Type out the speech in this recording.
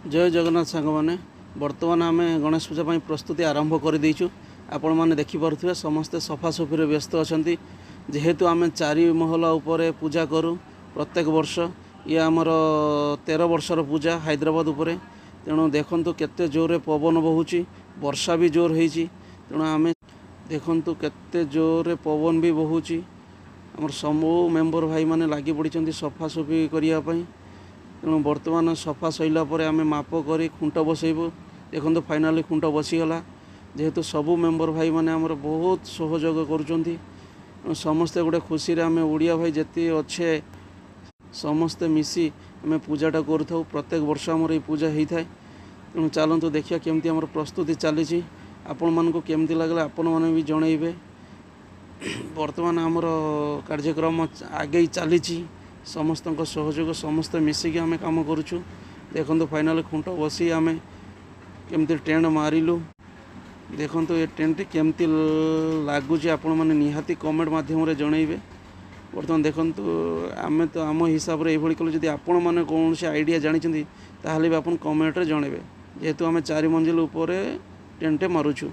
जय जगन्नाथ सांग मैंने बर्तमान आम गणेश पूजा प्रस्तुति आरंभ कर देचु। आपण मैंने देखिपे समस्ते सफासफी व्यस्त अच्छा जेहेतु आम 4 महला उपर पूजा करूँ प्रत्येक वर्ष। ये आमर 13 वर्षर पूजा हैदराबाद उपरे। तेणु देखु केते जोरे पवन बहुची, वर्षा भी जोर होती। तेणु आम देखु केते जोरे पवन भी बहुची। आमर समू मेम्बर भाई माने लगी पड़ी सफासफी करने। तेणु बर्तमान सफा सैला आम माप कर खुंट बसैबू। देखो फाइनाली खुंट बसीगला जेहेतु सबू मेम्बर भाई माने आमर बहुत सहयोग कर समस्ते गोटे खुशी आम ओडिया भाई जेती अच्छे समस्ते मिसी आम पूजाटा करूँ। प्रत्येक वर्ष आमर ये पूजा होता है। तेणु चलतु देखिए केमती आमर प्रस्तुति चली आपण मानक केमती लगला आपण मैंने भी जनइबे। बर्तमान आमर कार्यक्रम आगे चली समस्त सहयोग समस्त मिसिकी आम कम करुचु। देखो फाइनाल खुंट बसी आम केमती टेंट मारिलु। देखो ये टेंट केमती लगुच आपण मैंने निहाती कमेंट माध्यम जनइबे। बर्तमान देखु आम तो आम हिसाब से ये कलु। जदि आपण मैंने कौन से आइडिया जानी ताहले भी आप कमेंट रे जनइबे। जेहेतु आम 4 मंजिल उपर टेंट मारुचु।